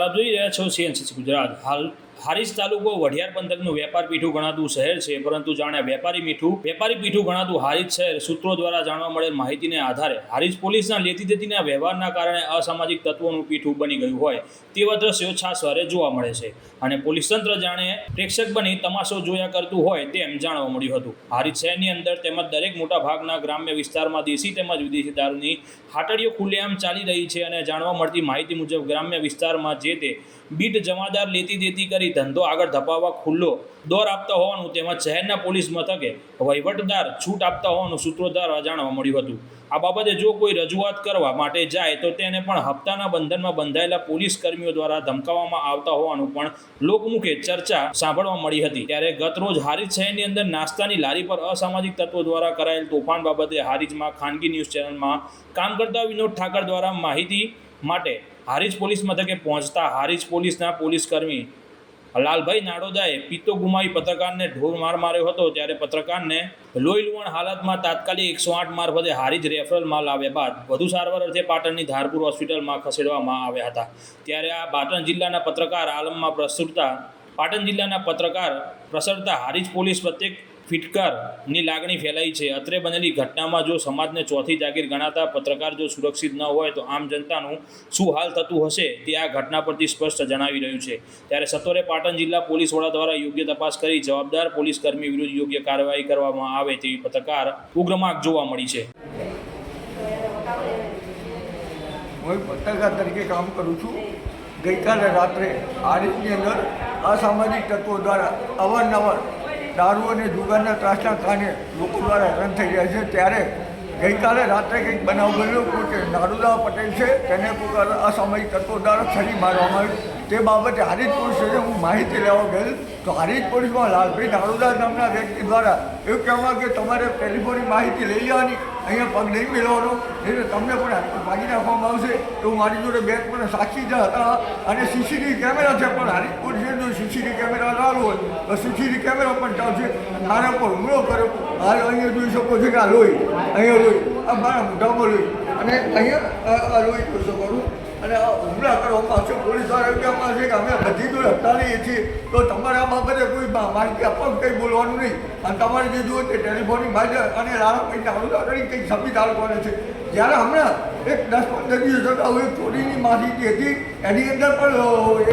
નમસ્કાર, આપ જોઈ રહ્યા છો CNCC ગુજરાત। હારીજ તાલુકો વઢિયાર પંથકનું વેપાર પીઠું ગણાતું શહેર છે, પરંતુ જાણે વેપારી પીઠું ગણાતું હારીજ શહેર સૂત્રો દ્વારા જાણવા મળેલ માહિતીને આધારે હારીજ પોલીસના લેતી દેતીના વ્યવહારના કારણે અસામાજિક તત્વોનું પીઠું બની ગયું હોય તેવા દ્રશ્યો છાસવારે જોવા મળે છે અને પોલીસ તંત્ર જાણે પ્રેક્ષક બની તમાશો જોયા કરતું હોય તેમ જાણવા મળ્યું હતું। હારીજ શહેરની અંદર તેમજ દરેક મોટા ભાગના ગ્રામ્ય વિસ્તારમાં દેશી તેમજ વિદેશી દારૂની હાટડીઓ ખુલ્લેઆમ ચાલી રહી છે અને જાણવા મળતી માહિતી મુજબ ગ્રામ્ય વિસ્તારમાં જે તે બીટ જમાદાર લેતી દેતી કરી ધંધો આગળ ધપાવવા ખુલ્લો દોર આપતા હોવાનું તેમજ શહેરના પોલીસ મથકે વહીવટદાર છૂટ આપતા હોવાનું સૂત્રો દ્વારા જાણવા મળ્યું હતું। આ બાબતે જો કોઈ રજૂઆત કરવા માટે જાય તો તેને પણ હપ્તાના બંધનમાં બંધાયેલા પોલીસ કર્મીઓ દ્વારા ધમકાવવામાં આવતા હોવાનું પણ લોકમુખે ચર્ચા સાંભળવા મળી હતી। ત્યારે ગત રોજ હારીજ શહેરની અંદર નાસ્તાની લારી પર અસામાજિક તત્વો દ્વારા કરાયેલ તોફાન બાબતે હારીજમાં ખાનગી ન્યૂઝ ચેનલમાં કામ કરતા વિનોદ ઠાકર દ્વારા માહિતી માટે હારીજ પોલીસ મથકે પહોંચતા હારીજ પોલીસના પોલીસકર્મી લાલભાઈ નાડોદાએ પિત્તો ગુમાવી પત્રકારને ઢોર માર માર્યો હતો। ત્યારે પત્રકારને લોહી લુહાણ હાલતમાં તાત્કાલિક 108 મારફતે હારીજ રેફરલમાં લાવ્યા બાદ વધુ સારવાર અર્થે પાટણની ધારપુર હોસ્પિટલમાં ખસેડવામાં આવ્યા હતા। ત્યારે આ પાટણ જિલ્લાના પત્રકાર આલમમાં પ્રસરતા હારીજ પોલીસ પ્રત્યેક ફિટકારની લાગણી ફેલાઈ છે। અત્રે બનેલી ઘટનામાં જો સમાજને ચોથી જાગીર ગણાતા પત્રકાર જો સુરક્ષિત ન હોય તો આમ જનતાનું શું હાલ થતું હશે તે આ ઘટના પરથી સ્પષ્ટ જણાવી રહ્યું છે। ત્યારે સત્વરે પાટણ જિલ્લા પોલીસ વડા દ્વારા યોગ્ય તપાસ કરી જવાબદાર પોલીસ કર્મી વિરુદ્ધ યોગ્ય કાર્યવાહી કરવામાં આવે તેવી પત્રકાર ઉગ્ર માંગ જોવા મળી છે। હું પત્રકાર તરીકે કામ કરું છું। ગઈકાલે રાત્રે હારીજની અંદર અસામાજિક તત્વો દ્વારા અવારનવાર દારૂ અને જુગારના ત્રાસના કારણે લોકો દ્વારા હેરાન થઈ રહ્યા છે। ત્યારે ગઈકાલે રાત્રે કંઈક બનાવ બન્યો કે નારુદા પટેલ છે તેને કોઈ અસામાજિક તત્વો દ્વારા છરી મારવામાં આવી। તે બાબતે હારીજ પોલીસ સ્ટેશન હું માહિતી લેવા ગયેલ તો હારીજ પોલીસમાં લાલભાઈ નારુદા નામના વ્યક્તિ દ્વારા એવું કહેવામાં કે તમારે ટેલિફોનની માહિતી લઈ લેવાની, અહીંયા પગ નહીં મેળવવાનો, એટલે તમને પણ ભાગી નાખવામાં આવશે। એવું મારી જોડે બે પણ સાક્ષી જ હતા અને CCTV કેમેરા છે, પણ હારીજ પોલીસે જો CCTV કેમેરા લાવવો હોય તો CCTV કેમેરા પણ ચાલશે। મારા પર હુમલો કર્યો, હાલ અહીંયા જોઈ શકો છો કે આ લોહી, અહીંયા લોહી, આ મારા મોઢામાં લોહી અને અહીંયા લોહી જોઈ શકો છો અને હુમલા કરવામાં આવશે। પોલીસ દ્વારા એવું કહેવામાં આવશે કે અમે બધી જોડે હપ્તા લઈએ છીએ, તો તમારે આ બાબતે કોઈ માહિતી આપવા કંઈ બોલવાનું નહીં અને તમારે જે જુઓ તે ટેલિફોનની માહિતી અને લાલા કંઈક નારુદા કરી કંઈક સબમિટ આપવાનું છે। જ્યારે હમણાં એક 10-15 દિવસ અગાઉ એક ચોરીની માહિતી હતી, એની અંદર પણ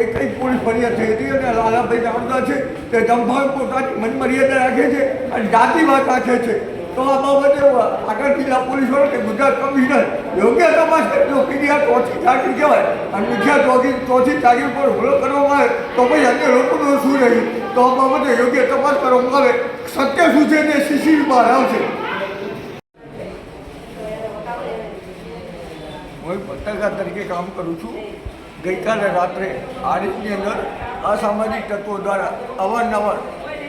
એક કંઈક પોલીસ ફરિયાદ થઈ હતી અને લાલાભાઈ નારુદા છે તે જંભાવ પોતાની મનમર્યાદા રાખે છે અને જાતિવાદ રાખે છે। તો આ બાબતે આગળ જિલ્લા પોલીસ વડા કે ગુજરાત કમિશનર યોગ્ય તપાસ કરે તો પીડીઆર ચોથી જાગીર કહેવાય અને મુખ્ય ચોથી જાગીર પર હુમલો કરવામાં આવે તો પછી અન્ય લોકોનું શું રહ્યું? તો આ બાબતે યોગ્ય તપાસ કરવામાં આવે, સત્ય શું છે તે CCTV બહાર આવશે। હું પત્રકાર તરીકે કામ કરું છું। ગઈકાલે રાત્રે હારીજની અંદર અસામાજિક તત્વો દ્વારા અવારનવાર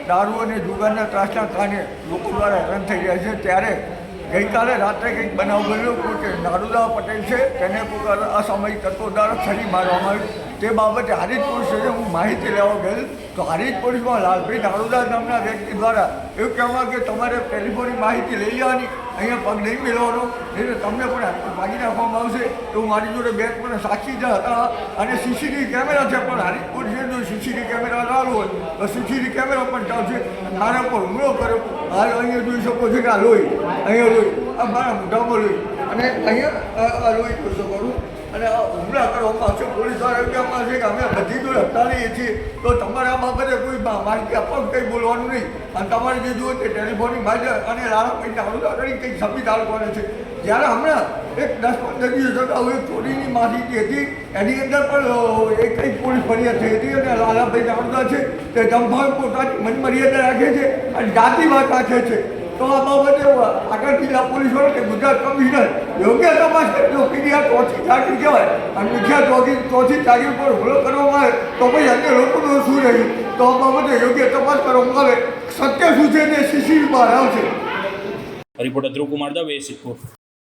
દારૂ અને જુગારના ત્રાસના કારણે લોકો દ્વારા હેરાન થઈ રહ્યા છે। ત્યારે ગઈકાલે રાત્રે કંઈક બનાવ બન્યો કે નારુદા પટેલ છે તેને કોઈ અસામાજિક તત્વો દ્વારા છરી મારવામાં આવી। તે બાબતે હારીજ પોલીસ સ્ટેશન હું માહિતી લેવા ગયેલ તો હારીજ પોલીસમાં લાલભાઈ નારુદા નામના વ્યક્તિ દ્વારા એવું કહેવામાં કે તમારે ટેલિફોનની માહિતી લઈ લેવાની, અહીંયા પગ નહીં મેળવવાનો, એટલે તમને પણ ભાગી નાખવામાં આવશે। એવું મારી જોડે બે પણ સાક્ષી જ હતા અને CCTV કેમેરા છે, પણ હારીજ પોલીસે જો CCTV કેમેરા લાવવો હોય તો CCTV કેમેરા પણ ચાલશે। મારા પર હુમલો કર્યો, હાલ અહીંયા જોઈ શકો છો કે આ લોહી, અહીંયા લોહી, આ મારા મોઢામાં લોહી અને અહીંયા લોહી જોઈ શકો છો અને હુમલા કરવામાં આવશે। પોલીસ દ્વારા એવું કહેવામાં આવશે કે અમે બધી જોડે હપ્તા લઈએ છીએ, તો તમારે આ બાબતે કોઈ માહિતી આપવા કંઈ બોલવાનું નહીં અને તમારે જે જુઓ તે ટેલિફોનની માહિતી અને લાલા કંઈક નારુદા કરી કંઈક સબમિટ આપવાનું છે। જ્યારે હમણાં એક 10-15 દિવસ અગાઉ એક ચોરીની માહિતી હતી, એની અંદર પણ એક કંઈક પોલીસ ફરિયાદ થઈ હતી અને લાલાભાઈ નારુદા છે તે જંભાવ પોતાની મનમર્યાદા રાખે છે અને જાતિવાદ રાખે છે। તો આ બાબતે આગળ જિલ્લા પોલીસ વડા કે ગુજરાત કમિશનર યોગ્ય તપાસ કરે તો પીડીઆર ચોથી જાગીર કહેવાય અને મુખ્ય ચોથી જાગીર પર હુમલો કરવામાં આવે તો પછી અન્ય લોકોનું શું રહ્યું? તો આ બાબતે યોગ્ય તપાસ કરવામાં આવે, સત્ય શું છે તે CCTV બહાર આવશે। રિપોર્ટર ધ્રુવ કુમાર દવે, સિદ્ધપુર।